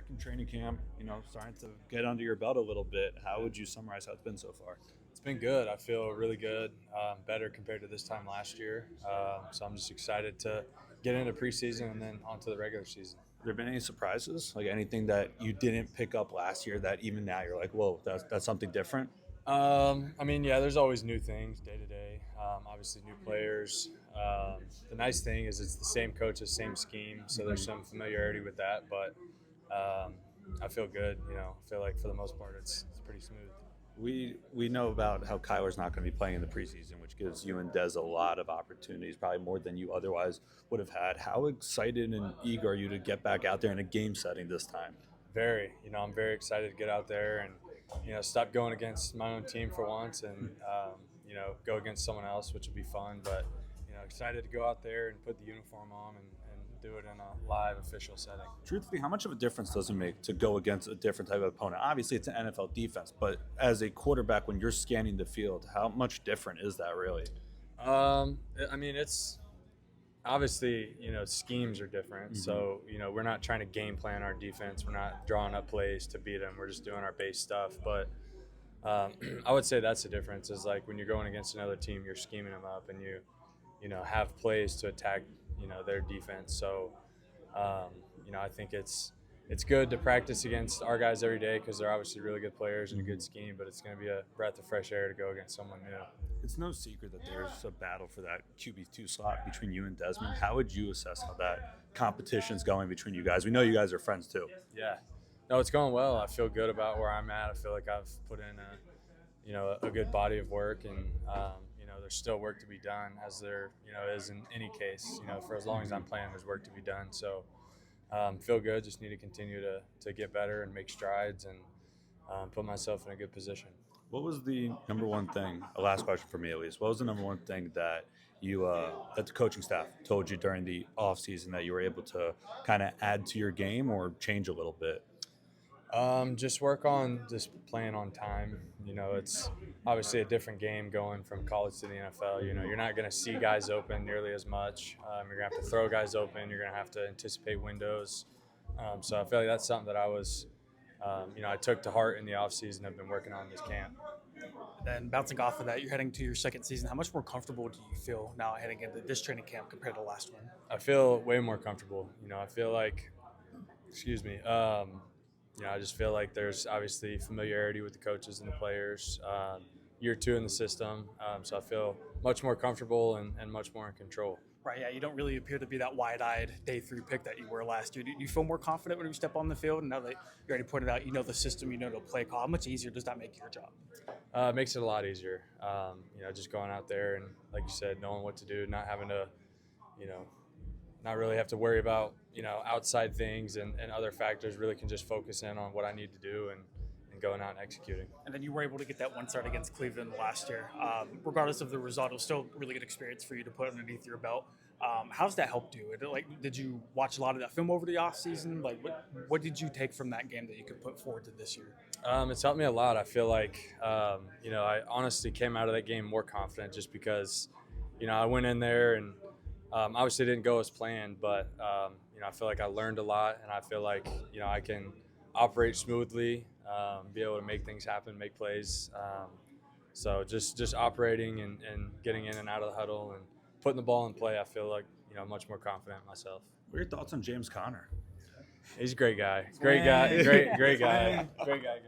second training camp, starting to get under your belt a little bit. How would you summarize how it's been so far? It's been good. I feel really good, better compared to this time last year. So I'm just excited to get into preseason and then onto the regular season. Have there been any surprises, like anything that you didn't pick up last year that even now you're like, whoa, that's something different? Yeah, there's always new things day to day. Obviously, new players. The nice thing is it's the same coaches, same scheme, so there's some familiarity with that. But I feel good. I feel like for the most part, it's pretty smooth. We know about how Kyler's not going to be playing in the preseason, which gives you and Dez a lot of opportunities, probably more than you otherwise would have had. How excited and eager are you to get back out there in a game setting this time? Very. I'm very excited to get out there and stop going against my own team for once and go against someone else, which will be fun. But excited to go out there and put the uniform on and do it in a live official setting. Truthfully, how much of a difference does it make to go against a different type of opponent? Obviously, it's an NFL defense, but as a quarterback, when you're scanning the field, how much different is that really? It's obviously, schemes are different. Mm-hmm. So, we're not trying to game plan our defense. We're not drawing up plays to beat them. We're just doing our base stuff. But I would say that's the difference is like when you're going against another team, you're scheming them up and you have plays to attack, their defense. So, I think it's good to practice against our guys every day because they're obviously really good players and a good scheme, but it's going to be a breath of fresh air to go against someone new. It's no secret that there's a battle for that QB2 slot between you and Desmond. How would you assess how that competition's going between you guys? We know you guys are friends too. Yeah. No, it's going well. I feel good about where I'm at. I feel like I've put in a good body of work and there's still work to be done as there is in any case. For as long as I'm playing, there's work to be done. So feel good. Just need to continue to get better and make strides and put myself in a good position. What was the number one thing, a last question for me at least, what was the number one thing that that the coaching staff told you during the offseason that you were able to kind of add to your game or change a little bit? Just work on just playing on time. It's obviously a different game going from college to the NFL. You're not going to see guys open nearly as much. You're going to have to throw guys open. You're going to have to anticipate windows. So I feel like that's something that I took to heart in the offseason. I've been working on this camp. Then bouncing off of that, you're heading to your second season. How much more comfortable do you feel now heading into this training camp compared to the last one? I feel way more comfortable. I feel like, I just feel like there's obviously familiarity with the coaches and the players. Year 2 in the system, so I feel much more comfortable and much more in control. Right, yeah, you don't really appear to be that wide-eyed day 3 pick that you were last year. Do you feel more confident when you step on the field? And now that you already pointed out, the system, the play call, how much easier does that make your job? It makes it a lot easier. Just going out there and, like you said, knowing what to do, not having to, not really have to worry about, outside things and other factors, really can just focus in on what I need to do and going out and executing. And then you were able to get that one start against Cleveland last year. Regardless of the result, it was still a really good experience for you to put underneath your belt. How's that helped you? Did you watch a lot of that film over the offseason? What did you take from that game that you could put forward to this year? It's helped me a lot. I feel like, I honestly came out of that game more confident just because, I went in there and obviously didn't go as planned, but, I feel like I learned a lot and I feel like, I can operate smoothly, be able to make things happen, make plays. So just operating and getting in and out of the huddle and putting the ball in play, I feel like, much more confident in myself. What are your thoughts on James Conner? He's a great guy. Great guy. Great guy. Great guy.